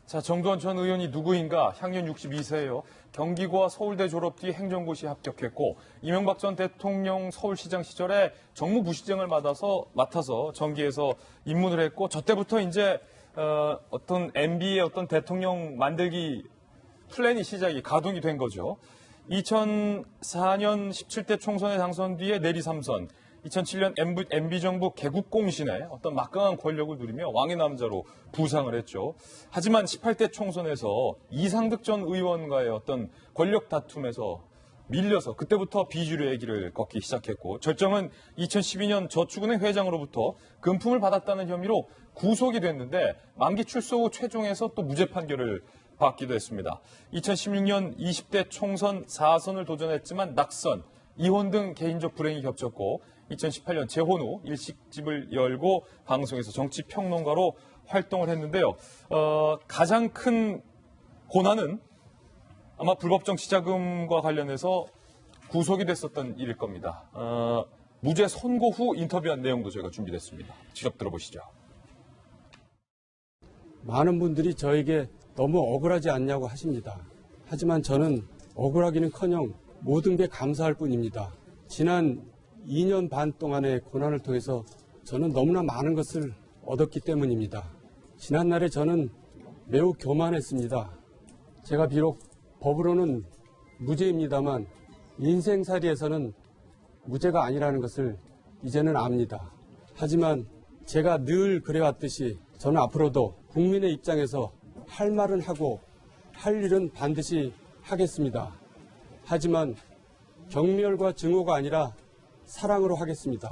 자, 정두원 전 의원이 누구인가? 향년 62세예요. 경기고와 서울대 졸업 뒤 행정고시 합격했고 이명박 전 대통령 서울시장 시절에 정무부시장을 맡아서 정기에서 입문을 했고 저 때부터 이제 어떤 MB의 어떤 대통령 만들기 플랜이 가동이 된 거죠. 2004년 17대 총선에 당선 뒤에 내리 3선, 2007년 MB정부 개국공신에 어떤 막강한 권력을 누리며 왕의 남자로 부상을 했죠. 하지만 18대 총선에서 이상득 전 의원과의 어떤 권력 다툼에서 밀려서 그때부터 비주류의 길을 걷기 시작했고 절정은 2012년 저축은행 회장으로부터 금품을 받았다는 혐의로 구속이 됐는데 만기 출소 후 최종에서 또 무죄 판결을 받기도 했습니다. 2016년 20대 총선 4선을 도전했지만 낙선, 이혼 등 개인적 불행이 겹쳤고 2018년 재혼 후 일식집을 열고 방송에서 정치평론가로 활동을 했는데요. 가장 큰 고난은 아마 불법 정치자금과 관련해서 구속이 됐었던 일일 겁니다. 무죄 선고 후 인터뷰한 내용도 저희가 준비됐습니다. 직접 들어보시죠. 많은 분들이 저에게 너무 억울하지 않냐고 하십니다. 하지만 저는 억울하기는커녕 모든 게 감사할 뿐입니다. 지난 2년 반 동안의 고난을 통해서 저는 너무나 많은 것을 얻었기 때문입니다. 지난날에 저는 매우 교만했습니다. 제가 비록 법으로는 무죄입니다만 인생살이에서는 무죄가 아니라는 것을 이제는 압니다. 하지만 제가 늘 그래왔듯이 저는 앞으로도 국민의 입장에서 할 말은 하고 할 일은 반드시 하겠습니다. 하지만 경멸과 증오가 아니라 사랑으로 하겠습니다.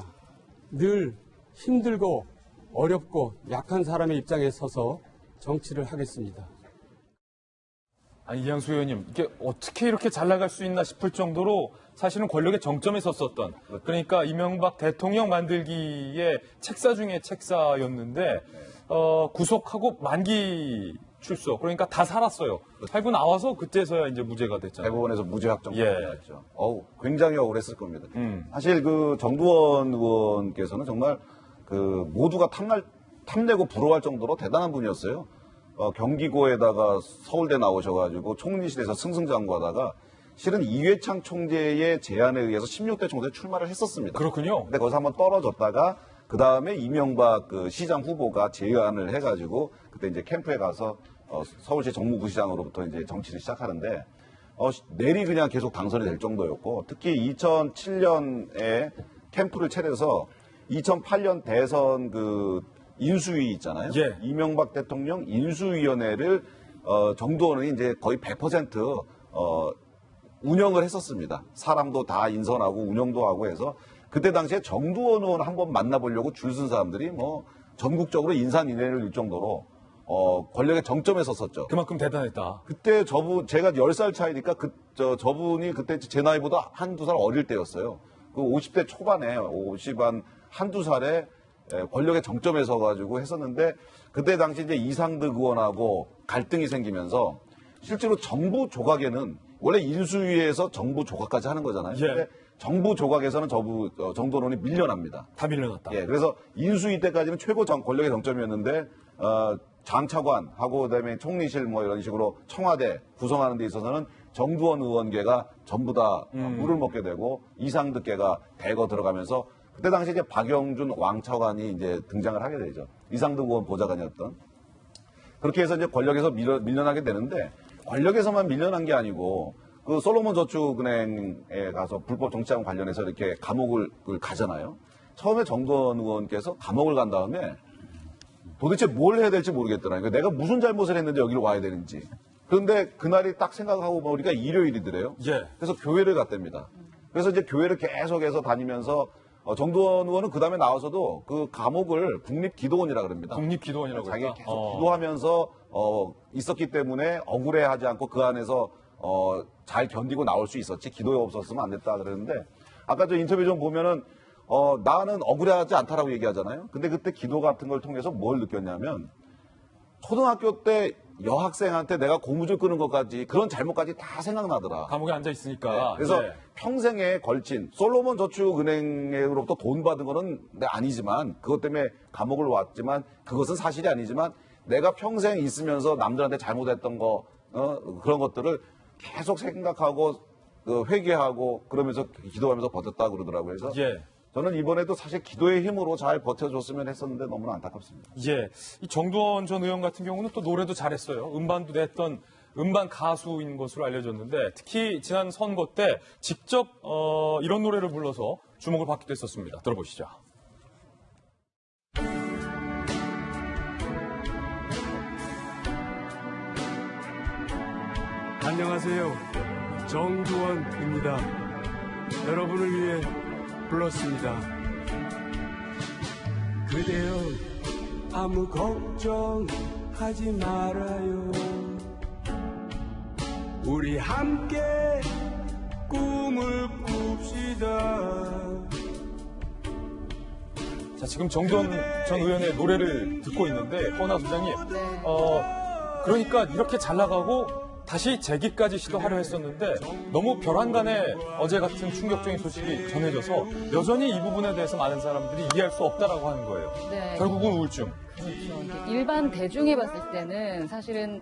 늘 힘들고 어렵고 약한 사람의 입장에 서서 정치를 하겠습니다. 아니, 이양수 의원님, 이게 어떻게 이렇게 잘 나갈 수 있나 싶을 정도로 사실은 권력의 정점에 섰었던, 그러니까 이명박 대통령 만들기의 책사 중에 책사였는데, 구속하고 만기 출소, 그러니까 다 살았어요. 살고 나와서 그때서야 이제 무죄가 됐잖아요. 대법원에서 무죄 확정이 예. 됐죠. 굉장히 억울했을 겁니다. 사실 그 정두원 의원께서는 정말 그 모두가 탐내고 부러워할 정도로 대단한 분이었어요. 경기고에다가 서울대 나오셔가지고 총리실에서 승승장구하다가 실은 이회창 총재의 제안에 의해서 16대 총선에 출마를 했었습니다. 그렇군요. 근데 거기서 한번 떨어졌다가 그 다음에 이명박 그 시장 후보가 제안을 해가지고 그때 이제 캠프에 가서 서울시 정무부시장으로부터 이제 정치를 시작하는데 내리 그냥 계속 당선이 될 정도였고 특히 2007년에 캠프를 차려서 2008년 대선 그 인수위 있잖아요. 예. 이명박 대통령 인수위원회를 정두원이 이제 거의 100% 운영을 했었습니다. 사람도 다 인선하고 운영도 하고 해서 그때 당시에 정두원 의원 한번 만나보려고 줄 쓴 사람들이 뭐 전국적으로 인산인해를 일 정도로 권력의 정점에 섰었죠. 그만큼 대단했다. 그때 제가 10살 차이니까 저분이 그때 제 나이보다 한두 살 어릴 때였어요. 그 50대 초반에 50한 한두 살에 권력의 정점에 서가지고 했었는데 그때 당시 이제 이상득 의원하고 갈등이 생기면서 실제로 정부 조각에는 원래 인수위에서 정부 조각까지 하는 거잖아요. 예. 근데 정부 조각에서는 정두원 의원이 밀려납니다. 다 밀려났다. 예, 그래서 인수위 때까지는 최고 권력의 정점이었는데 장차관하고 그다음에 총리실 뭐 이런 식으로 청와대 구성하는 데 있어서는 정두원 의원계가 전부 다 물을 먹게 되고 이상득계가 대거 들어가면서 그때 당시 이제 박영준 왕차관이 이제 등장을 하게 되죠. 이상득 의원 보좌관이었던. 그렇게 해서 이제 권력에서 밀려나게 되는데 권력에서만 밀려난 게 아니고 그 솔로몬 저축은행에 가서 불법 정치자금 관련해서 이렇게 감옥을 가잖아요. 처음에 정두원 의원께서 감옥을 간 다음에 도대체 뭘 해야 될지 모르겠더라고요. 내가 무슨 잘못을 했는데 여기로 와야 되는지. 그런데 그날이 딱 생각하고 보니까 일요일이더래요. 예. 그래서 교회를 갔답니다. 그래서 이제 교회를 계속해서 다니면서 정두원 의원은 그 다음에 나와서도 그 감옥을 국립기도원이라 그럽니다. 국립기도원이라고 자기가 했다? 계속 기도하면서 있었기 때문에 억울해하지 않고 그 안에서 잘 견디고 나올 수 있었지 기도가 없었으면 안 됐다 그러는데 아까 저 인터뷰 좀 보면은 나는 억울해하지 않다라고 얘기하잖아요. 근데 그때 기도 같은 걸 통해서 뭘 느꼈냐면 초등학교 때 여학생한테 내가 고무줄 끄는 것까지 그런 잘못까지 다 생각나더라. 감옥에 앉아 있으니까. 네. 그래서 예. 평생에 걸친 솔로몬 저축은행으로부터 돈 받은 거는 아니지만 그것 때문에 감옥을 왔지만 그것은 사실이 아니지만 내가 평생 있으면서 남들한테 잘못했던 거 그런 것들을 계속 생각하고 회개하고 그러면서 기도하면서 버텼다 그러더라고요. 그래서 예. 저는 이번에도 사실 기도의 힘으로 잘 버텨줬으면 했었는데 너무나 안타깝습니다. 예. 이 정두원 전 의원 같은 경우는 또 노래도 잘했어요. 음반도 냈던 음반 가수인 것으로 알려졌는데 특히 지난 선거 때 직접 이런 노래를 불러서 주목을 받기도 했었습니다. 들어보시죠. 안녕하세요. 정두원입니다. 여러분을 위해 불렀습니다. 그대여 아무 걱정하지 말아요. 우리 함께 꿈을 꿉시다. 자, 지금 정두원 전 의원의 노래를 듣고 있는데 허은하 소장님, 그러니까 이렇게 잘 나가고 다시 재기까지 시도하려 했었는데 너무 벼랑간에 어제 같은 충격적인 소식이 전해져서 여전히 이 부분에 대해서 많은 사람들이 이해할 수 없다라고 하는 거예요. 네. 결국은 우울증. 그렇죠. 일반 대중이 봤을 때는 사실은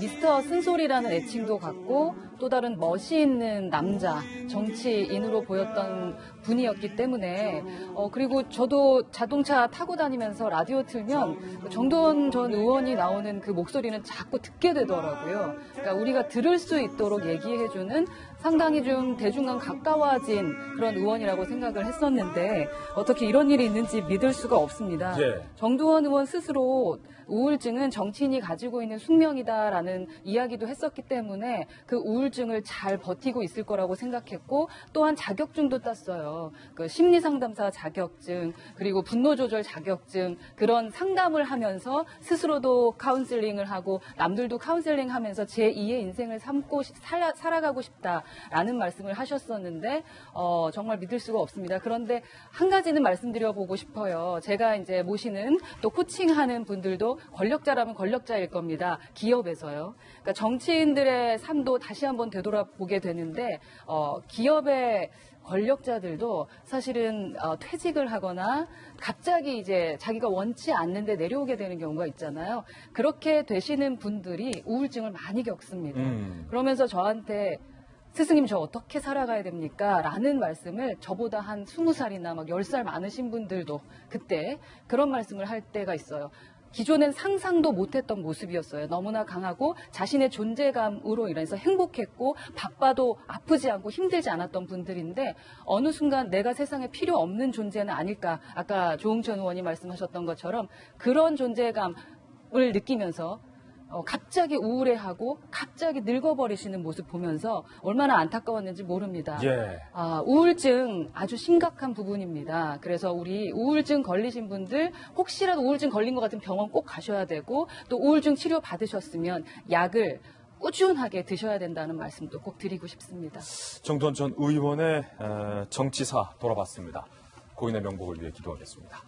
미스터 쓴소리라는 애칭도 갖고 또 다른 멋이 있는 남자, 정치인으로 보였던 분이었기 때문에 그리고 저도 자동차 타고 다니면서 라디오 틀면 정두원 전 의원이 나오는 그 목소리는 자꾸 듣게 되더라고요. 그러니까 우리가 들을 수 있도록 얘기해주는 상당히 좀 대중과 가까워진 그런 의원이라고 생각을 했었는데 어떻게 이런 일이 있는지 믿을 수가 없습니다. 예. 정두원 의원 스스로 우울증은 정치인이 가지고 있는 숙명이다라는 이야기도 했었기 때문에 그 우울증을 잘 버티고 있을 거라고 생각했고 또한 자격증도 땄어요. 그 심리상담사 자격증 그리고 분노조절 자격증 그런 상담을 하면서 스스로도 카운슬링을 하고 남들도 카운슬링 하면서 제2의 인생을 삼고 살아가고 싶다라는 말씀을 하셨었는데 정말 믿을 수가 없습니다. 그런데 한 가지는 말씀드려보고 싶어요. 제가 이제 모시는 또 코칭하는 분들도 권력자라면 권력자일 겁니다. 기업에서요. 그러니까 정치인들의 삶도 다시 한번 되돌아보게 되는데 기업의 권력자들도 사실은 퇴직을 하거나 갑자기 이제 자기가 원치 않는데 내려오게 되는 경우가 있잖아요. 그렇게 되시는 분들이 우울증을 많이 겪습니다. 그러면서 저한테 스승님 저 어떻게 살아가야 됩니까? 라는 말씀을 저보다 한 20살이나 막 10살 많으신 분들도 그때 그런 말씀을 할 때가 있어요. 기존엔 상상도 못했던 모습이었어요. 너무나 강하고 자신의 존재감으로 인해서 행복했고 바빠도 아프지 않고 힘들지 않았던 분들인데 어느 순간 내가 세상에 필요 없는 존재는 아닐까. 아까 조응천 의원이 말씀하셨던 것처럼 그런 존재감을 느끼면서 갑자기 우울해하고 갑자기 늙어버리시는 모습 보면서 얼마나 안타까웠는지 모릅니다. 예. 우울증 아주 심각한 부분입니다. 그래서 우리 우울증 걸리신 분들 혹시라도 우울증 걸린 것 같은 병원 꼭 가셔야 되고 또 우울증 치료 받으셨으면 약을 꾸준하게 드셔야 된다는 말씀도 꼭 드리고 싶습니다. 정두원 전 의원의 정치사 돌아봤습니다. 고인의 명복을 위해 기도하겠습니다.